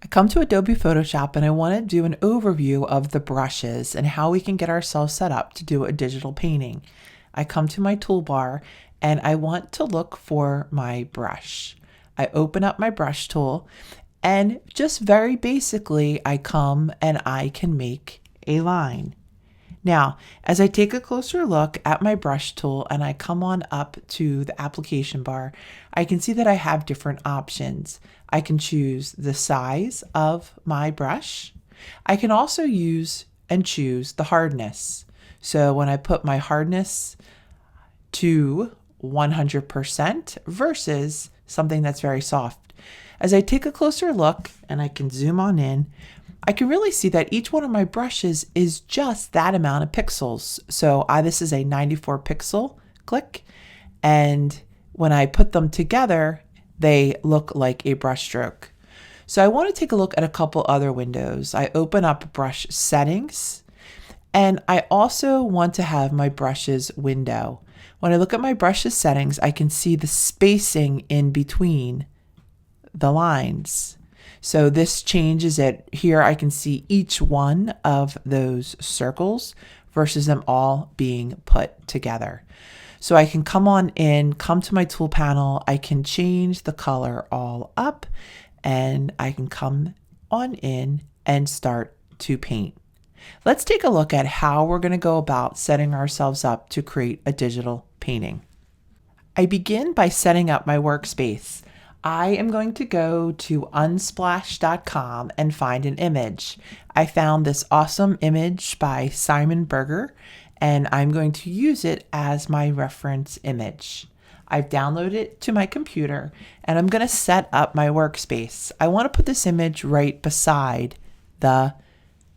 I come to Adobe Photoshop and I want to do an overview of the brushes and how we can get ourselves set up to do a digital painting. I come to my toolbar and I want to look for my brush. I open up my brush tool and just very basically I come and I can make a line. Now, as I take a closer look at my brush tool and I come on up to the application bar, I can see that I have different options. I can choose the size of my brush. I can also use and choose the hardness. So when I put my hardness to 100% versus something that's very soft. As I take a closer look and I can zoom on in, I can really see that each one of my brushes is just that amount of pixels. So this is a 94 pixel click, and when I put them together, they look like a brush stroke. So I want to take a look at a couple other windows. I open up brush settings, and I also want to have my brushes window. When I look at my brushes settings, I can see the spacing in between the lines. So this changes it. Here I can see each one of those circles versus them all being put together. So I can come on in, come to my tool panel, I can change the color all up, and I can come on in and start to paint. Let's take a look at how we're going to go about setting ourselves up to create a digital painting. I begin by setting up my workspace. I am going to go to unsplash.com and find an image. I found this awesome image by Simon Berger, and I'm going to use it as my reference image. I've downloaded it to my computer, and I'm going to set up my workspace. I want to put this image right beside the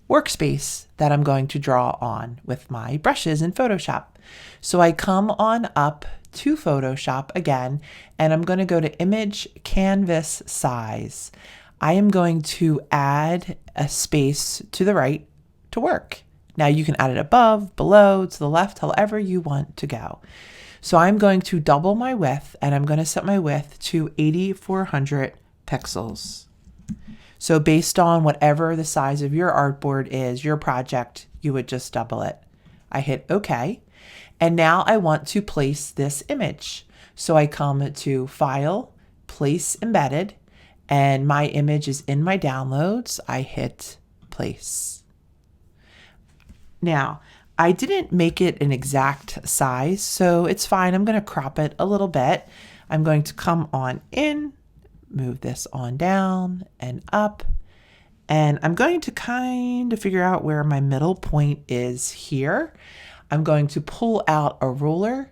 workspace that I'm going to draw on with my brushes in Photoshop. So I come on up to Photoshop again, and I'm going to go to image canvas size. I am going to add a space to the right to work. Now you can add it above, below, to the left, however you want to go. So I'm going to double my width, and I'm going to set my width to 8400 pixels. So based on whatever the size of your artboard is, your project, you would just double it. I hit OK. And now I want to place this image. So I come to File, Place Embedded, and my image is in my downloads. I hit Place. Now, I didn't make it an exact size, so it's fine. I'm going to crop it a little bit. I'm going to come on in, move this on down and up, and I'm going to kind of figure out where my middle point is here. I'm going to pull out a ruler,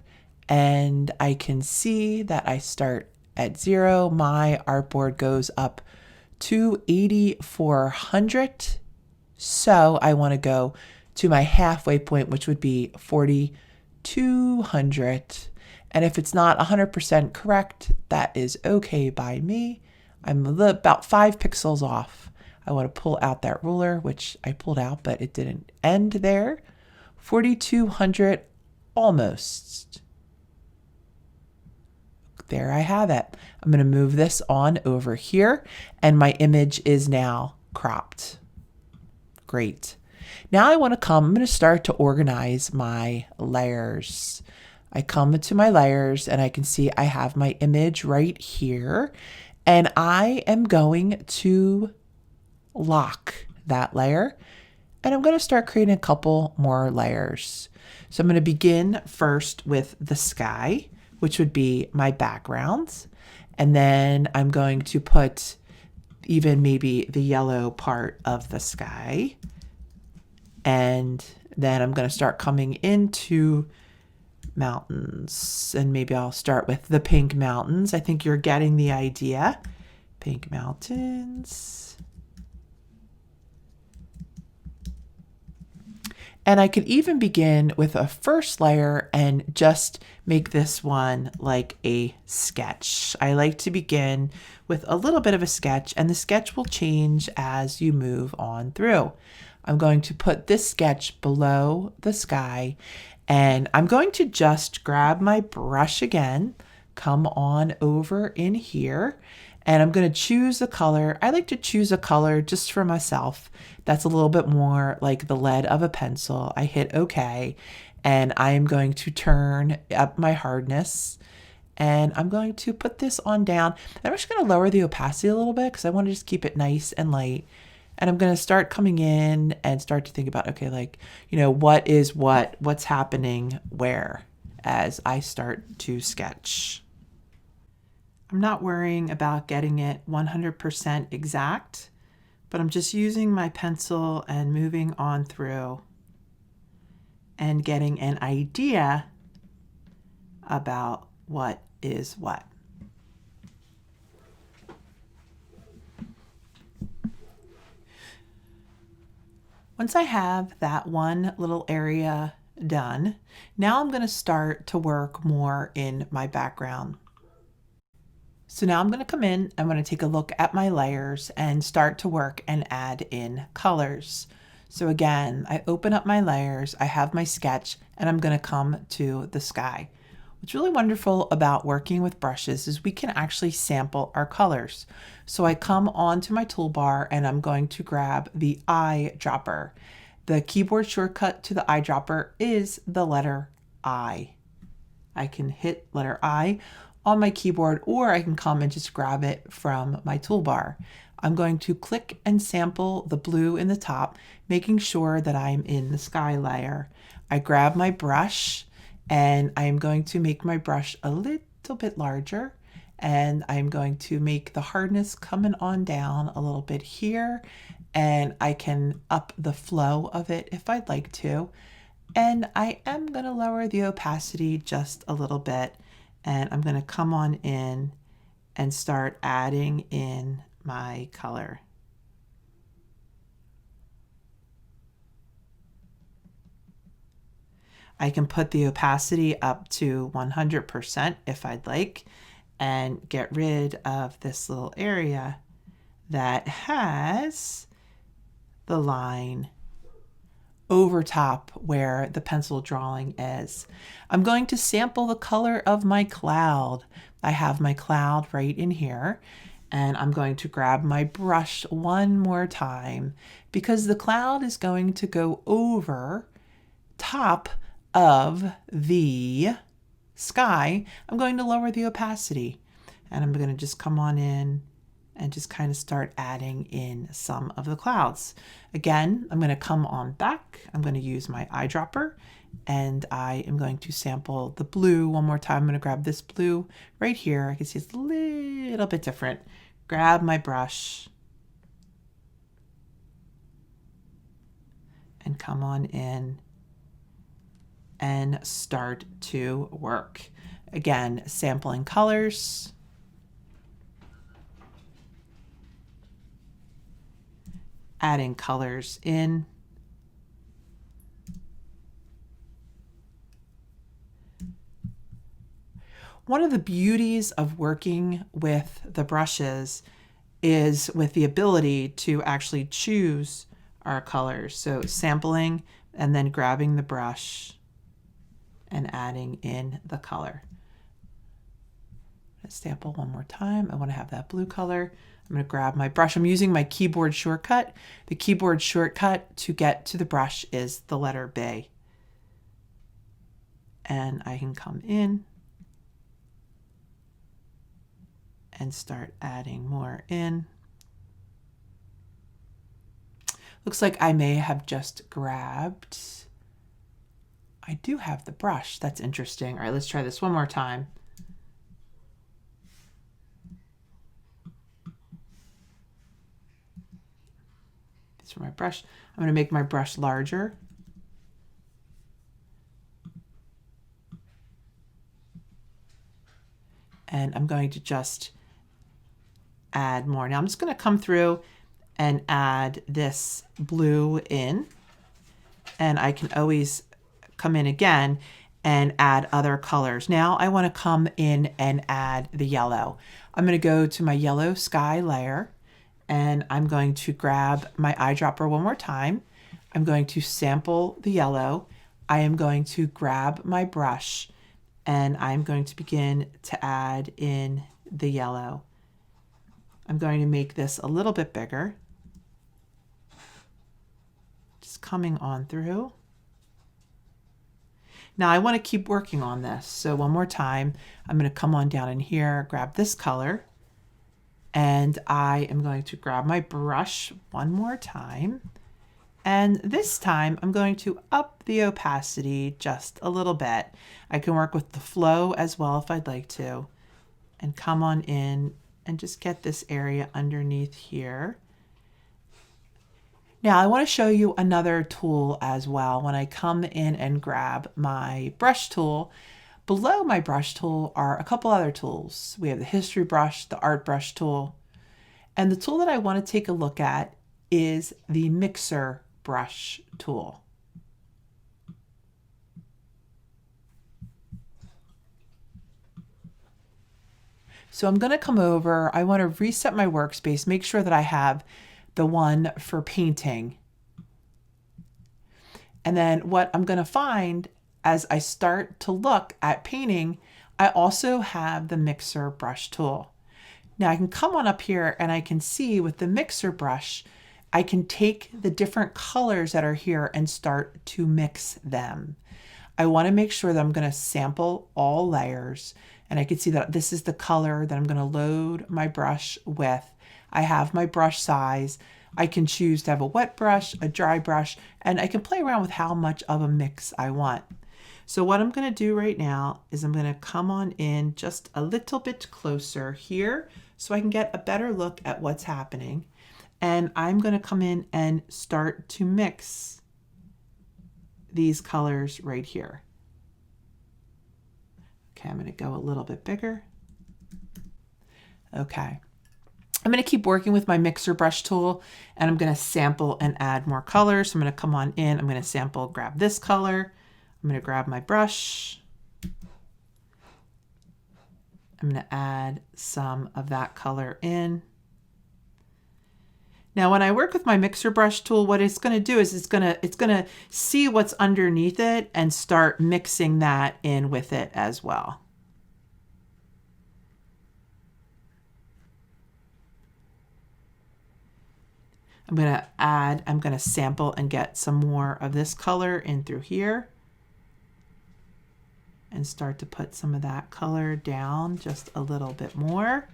and I can see that I start at 0. My artboard goes up to 8400. So I want to go to my halfway point, which would be 4200. And if it's not 100% correct, that is okay by me. I'm about 5 pixels off. I want to pull out that ruler, which I pulled out, but it didn't end there. 4200 almost. There I have it. I'm going to move this on over here, and my image is now cropped. Great. Now I'm going to start to organize my layers. I come to my layers, and I can see I have my image right here, and I am going to lock that layer. And I'm going to start creating a couple more layers. So I'm going to begin first with the sky, which would be my background. And then I'm going to put even maybe the yellow part of the sky. And then I'm going to start coming into mountains. And maybe I'll start with the pink mountains. I think you're getting the idea. Pink mountains. And I could even begin with a first layer and just make this one like a sketch. I like to begin with a little bit of a sketch, and the sketch will change as you move on through. I'm going to put this sketch below the sky, and I'm going to just grab my brush again, come on over in here, And I'm going to choose a color. I like to choose a color just for myself that's a little bit more like the lead of a pencil. I hit OK, and I am going to turn up my hardness, and I'm going to put this on down. I'm just going to lower the opacity a little bit because I want to just keep it nice and light. And I'm going to start coming in and start to think about, okay, like, you know, what is what's happening where as I start to sketch. I'm not worrying about getting it 100% exact, but I'm just using my pencil and moving on through and getting an idea about what is what. Once I have that one little area done, now I'm going to start to work more in my background. So now I'm going to come in, I'm going to take a look at my layers and start to work and add in colors. So again, I open up my layers, I have my sketch, and I'm going to come to the sky. What's really wonderful about working with brushes is we can actually sample our colors. So I come onto my toolbar and I'm going to grab the eyedropper. The keyboard shortcut to the eyedropper is the letter I. I can hit letter I on my keyboard, or I can come and just grab it from my toolbar. I'm going to click and sample the blue in the top, making sure that I'm in the sky layer. I grab my brush and I'm going to make my brush a little bit larger, and I'm going to make the hardness coming on down a little bit here, and I can up the flow of it if I'd like to. And I am going to lower the opacity just a little bit, and I'm going to come on in and start adding in my color. I can put the opacity up to 100% if I'd like, and get rid of this little area that has the line over top where the pencil drawing is. I'm going to sample the color of my cloud. I have my cloud right in here, and I'm going to grab my brush one more time because the cloud is going to go over top of the sky. I'm going to lower the opacity, and I'm going to just come on in and just kind of start adding in some of the clouds. Again, I'm going to come on back. I'm going to use my eyedropper, and I am going to sample the blue one more time. I'm going to grab this blue right here. I can see it's a little bit different. Grab my brush and come on in and start to work. Again, sampling colors. Adding colors in. One of the beauties of working with the brushes is with the ability to actually choose our colors. So sampling and then grabbing the brush and adding in the color. Let's sample one more time. I want to have that blue color. I'm going to grab my brush. I'm using my keyboard shortcut. The keyboard shortcut to get to the brush is the letter B. And I can come in and start adding more in. Looks like I may have just grabbed. I do have the brush. That's interesting. All right, let's try this one more time. For my brush, I'm going to make my brush larger. And I'm going to just add more. Now I'm just going to come through and add this blue in, and I can always come in again and add other colors. Now I want to come in and add the yellow. I'm going to go to my yellow sky layer, and I'm going to grab my eyedropper one more time. I'm going to sample the yellow. I am going to grab my brush, and I'm going to begin to add in the yellow. I'm going to make this a little bit bigger. Just coming on through. Now I want to keep working on this. So one more time, I'm going to come on down in here, grab this color, and I am going to grab my brush one more time. And this time I'm going to up the opacity just a little bit. I can work with the flow as well if I'd like to, and come on in and just get this area underneath here. Now I want to show you another tool as well. When I come in and grab my brush tool, below my brush tool are a couple other tools. We have the history brush, the art brush tool, and the tool that I want to take a look at is the mixer brush tool. So I'm going to come over, I want to reset my workspace, make sure that I have the one for painting. And then what I'm going to find as I start to look at painting, I also have the mixer brush tool. Now I can come on up here and I can see with the mixer brush, I can take the different colors that are here and start to mix them. I want to make sure that I'm going to sample all layers, and I can see that this is the color that I'm going to load my brush with. I have my brush size. I can choose to have a wet brush, a dry brush, and I can play around with how much of a mix I want. So what I'm going to do right now is I'm going to come on in just a little bit closer here so I can get a better look at what's happening. And I'm going to come in and start to mix these colors right here. Okay, I'm going to go a little bit bigger. Okay. I'm going to keep working with my mixer brush tool, and I'm going to sample and add more colors. So I'm going to come on in, I'm going to sample, grab this color. I'm going to grab my brush. I'm going to add some of that color in. Now, when I work with my mixer brush tool, what it's going to do is it's going to see what's underneath it and start mixing that in with it as well. I'm going to sample and get some more of this color in through here and start to put some of that color down just a little bit more.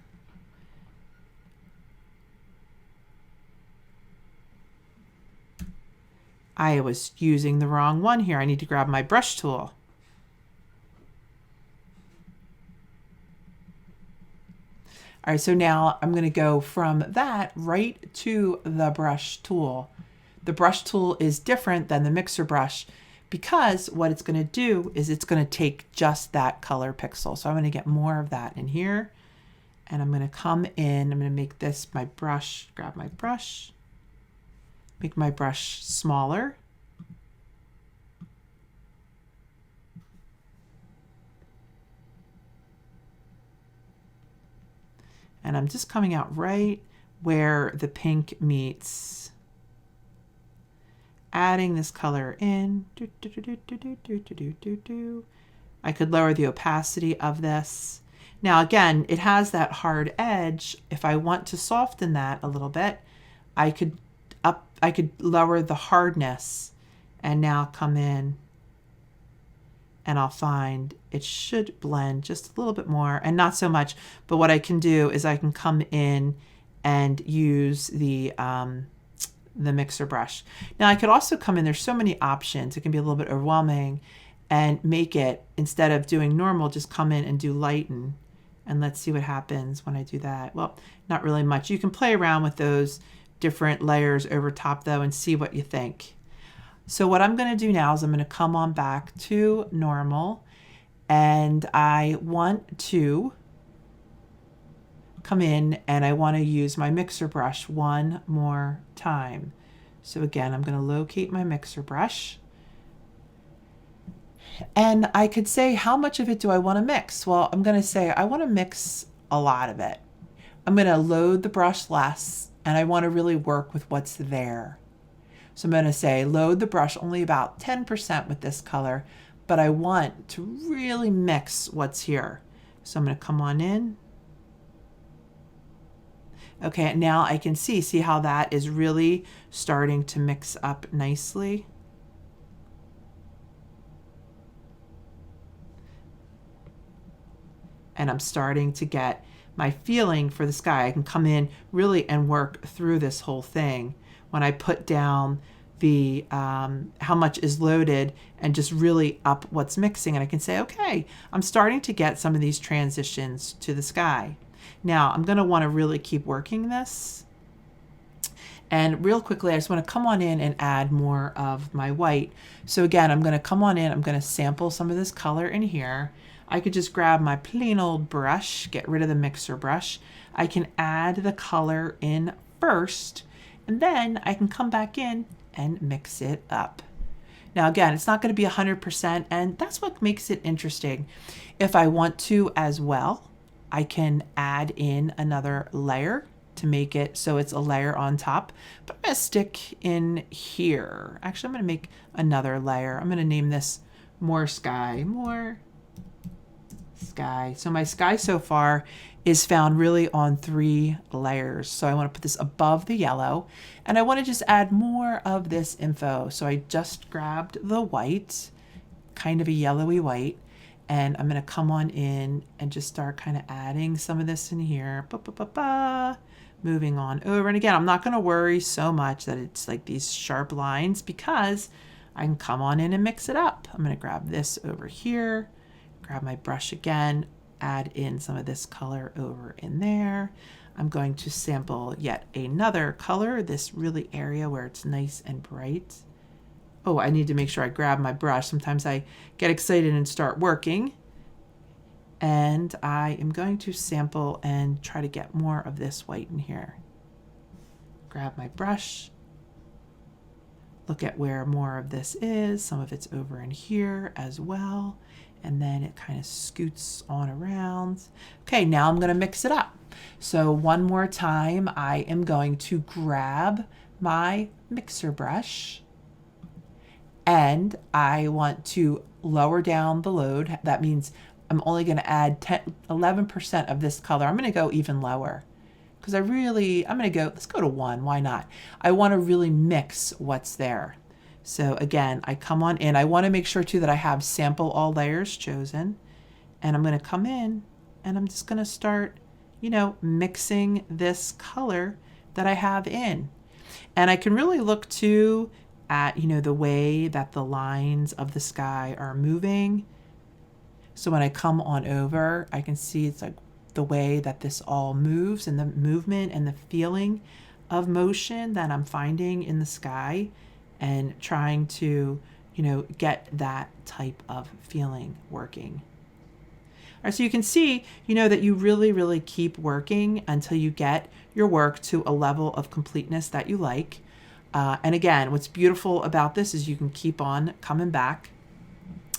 I was using the wrong one here. I need to grab my brush tool. All right, so now I'm going to go from that right to the brush tool. The brush tool is different than the mixer brush because what it's going to do is it's going to take just that color pixel. So I'm going to get more of that in here, and I'm going to come in, I'm going to make this my brush, grab my brush, make my brush smaller. And I'm just coming out right where the pink meets. Adding this color in. I could lower the opacity of this. Now again, it has that hard edge. If I want to soften that a little bit, I could lower the hardness and now come in and I'll find it should blend just a little bit more and not so much. But what I can do is I can come in and use the mixer brush. Now I could also come in, there's so many options. It can be a little bit overwhelming and make it, instead of doing normal, just come in and do lighten. And let's see what happens when I do that. Well, not really much. You can play around with those different layers over top though and see what you think. So what I'm going to do now is I'm going to come on back to normal, and I want to come in and I want to use my mixer brush one more time. So again, I'm going to locate my mixer brush. And I could say, how much of it do I want to mix? Well, I'm going to say I want to mix a lot of it. I'm going to load the brush less, and I want to really work with what's there. So I'm going to say load the brush only about 10% with this color, but I want to really mix what's here. So I'm going to come on in. Okay, now I can see how that is really starting to mix up nicely. And I'm starting to get my feeling for the sky. I can come in really and work through this whole thing when I put down the how much is loaded and just really up what's mixing. And I can say, okay, I'm starting to get some of these transitions to the sky. Now I'm going to want to really keep working this. And real quickly, I just want to come on in and add more of my white. So again, I'm going to come on in, I'm going to sample some of this color in here. I could just grab my plain old brush, get rid of the mixer brush. I can add the color in first, and then I can come back in and mix it up. Now again, it's not going to be 100%, and that's what makes it interesting. If I want to as well, I can add in another layer to make it so it's a layer on top. But I'm going to stick in here. Actually, I'm going to make another layer. I'm going to name this More Sky. More Sky. So my sky so far is found really on 3 layers. So I want to put this above the yellow, and I want to just add more of this info. So I just grabbed the white, kind of a yellowy white, and I'm going to come on in and just start kind of adding some of this in here. Moving on over. And again, I'm not going to worry so much that it's like these sharp lines, because I can come on in and mix it up. I'm going to grab this over here, grab my brush again, add in some of this color over in there. I'm going to sample yet another color, this really area where it's nice and bright. Oh, I need to make sure I grab my brush. Sometimes I get excited and start working. And I am going to sample and try to get more of this white in here. Grab my brush, look at where more of this is. Some of it's over in here as well. And then it kind of scoots on around. Okay, now I'm going to mix it up. So one more time, I am going to grab my mixer brush, and I want to lower down the load. That means I'm only going to add 11% of this color. I'm going to go even lower because I'm going to go, let's go to 1. Why not? I want to really mix what's there. So again, I come on in. I want to make sure too that I have sample all layers chosen. And I'm going to come in and I'm just going to start, mixing this color that I have in. And I can really look too at, the way that the lines of the sky are moving. So when I come on over, I can see it's like the way that this all moves, and the movement and the feeling of motion that I'm finding in the sky, and trying to, get that type of feeling working. All right, so you can see, that you really, really keep working until you get your work to a level of completeness that you like. And again, what's beautiful about this is you can keep on coming back.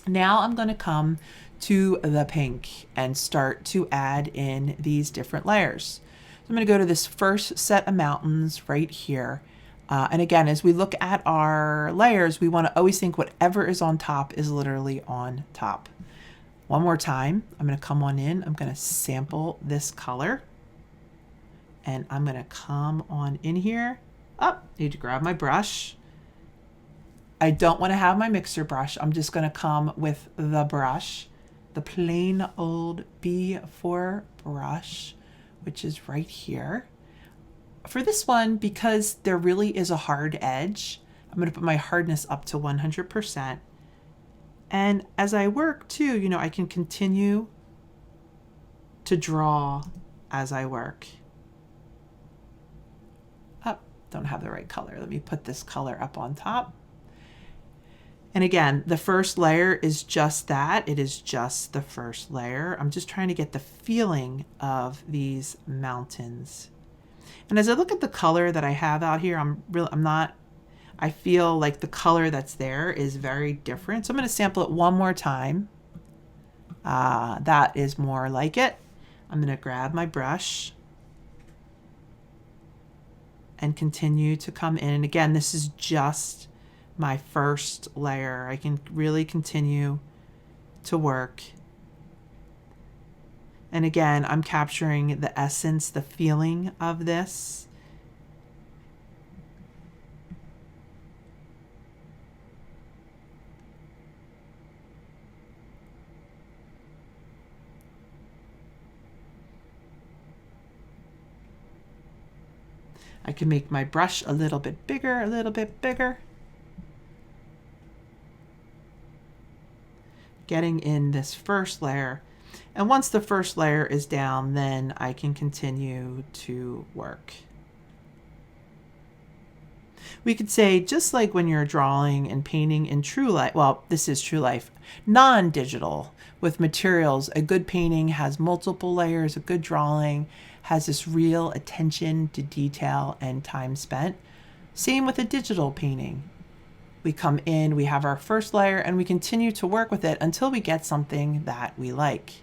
Now I'm going to come to the pink and start to add in these different layers. So I'm going to go to this first set of mountains right here. And again, as we look at our layers, we want to always think whatever is on top is literally on top. One more time, I'm going to come on in. I'm going to sample this color. And I'm going to come on in here. Need to grab my brush. I don't want to have my mixer brush. I'm just going to come with the brush, the plain old B4 brush, which is right here. For this one, because there really is a hard edge, I'm going to put my hardness up to 100%. And as I work too, I can continue to draw as I work. Don't have the right color. Let me put this color up on top. And again, the first layer is just that. It is just the first layer. I'm just trying to get the feeling of these mountains. And as I look at the color that I have out here, I feel like the color that's there is very different. So I'm going to sample it one more time. That is more like it. I'm going to grab my brush and continue to come in. And again, this is just my first layer. I can really continue to work. And again, I'm capturing the essence, the feeling of this. I can make my brush a little bit bigger, a little bit bigger. Getting in this first layer. And once the first layer is down, then I can continue to work. We could say, just like when you're drawing and painting in true life, well, this is true life, non-digital, with materials, a good painting has multiple layers, a good drawing has this real attention to detail and time spent. Same with a digital painting. We come in, we have our first layer, and we continue to work with it until we get something that we like.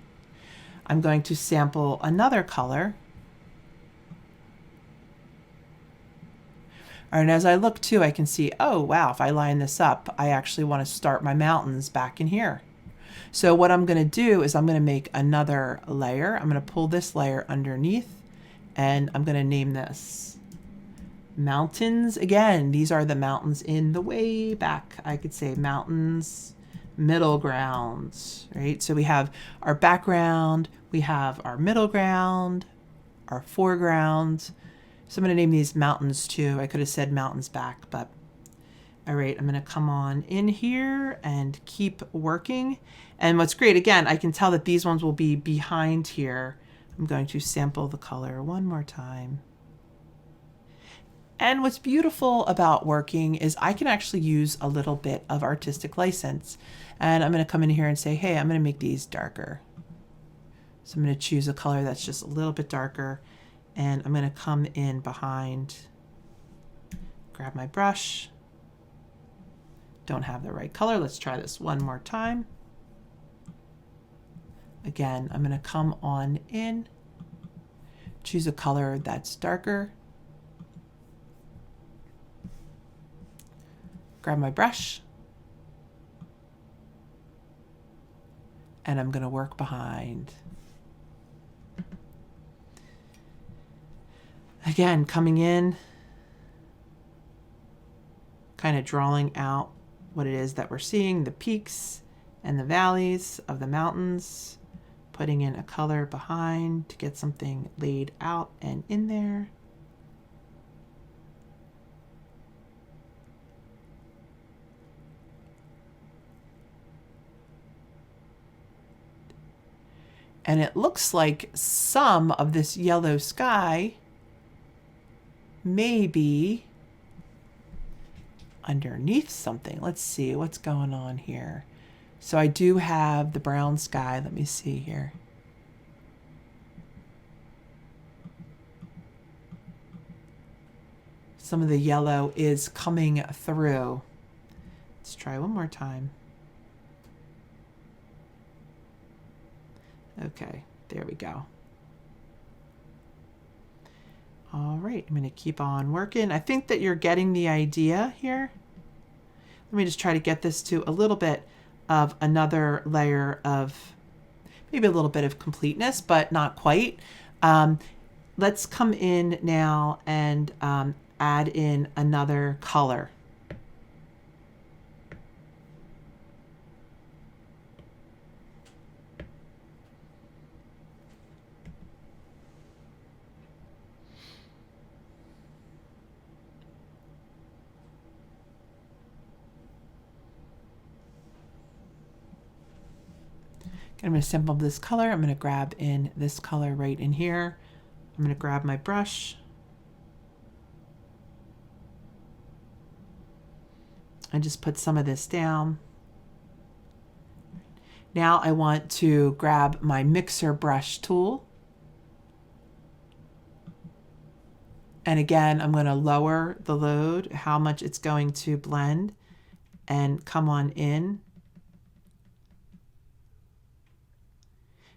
I'm going to sample another color. And as I look too, I can see, oh wow, if I line this up, I actually want to start my mountains back in here. So what I'm going to do is I'm going to make another layer. I'm going to pull this layer underneath, and I'm going to name this mountains. Again, these are the mountains in the way back. I could say mountains, middle grounds, right? So we have our background, we have our middle ground, our foreground. So I'm going to name these mountains too. I could have said mountains back, but all right, I'm going to come on in here and keep working. And what's great, again, I can tell that these ones will be behind here. I'm going to sample the color one more time. And what's beautiful about working is I can actually use a little bit of artistic license. And I'm going to come in here and say, hey, I'm going to make these darker. So I'm going to choose a color that's just a little bit darker. And I'm going to come in behind, grab my brush. Don't have the right color. Let's try this one more time. Again, I'm going to come on in, choose a color that's darker. Grab my brush, and I'm going to work behind. Again, coming in, kind of drawing out what it is that we're seeing, the peaks and the valleys of the mountains, putting in a color behind to get something laid out and in there. And it looks like some of this yellow sky may be underneath something. Let's see what's going on here. So I do have the brown sky. Let me see here. Some of the yellow is coming through. Let's try one more time. Okay, there we go. All right, I'm going to keep on working. I think that you're getting the idea here. Let me just try to get this to a little bit of another layer of maybe a little bit of completeness, but not quite. Let's come in now and add in another color. I'm going to sample this color. I'm going to grab in this color right in here. I'm going to grab my brush. And just put some of this down. Now I want to grab my mixer brush tool. And again, I'm going to lower the load, how much it's going to blend, and come on in.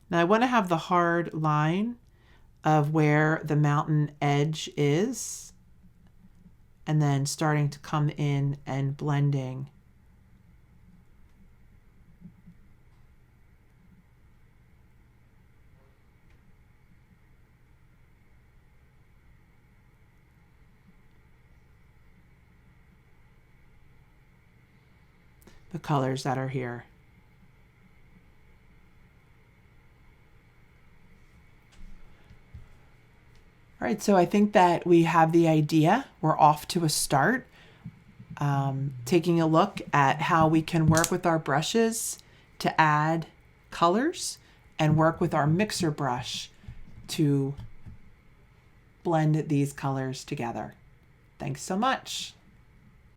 Now I want to have the hard line of where the mountain edge is, and then starting to come in and blending. the colors that are here. All right, so I think that we have the idea. We're off to a start. Taking a look at how we can work with our brushes to add colors and work with our mixer brush to blend these colors together. Thanks so much.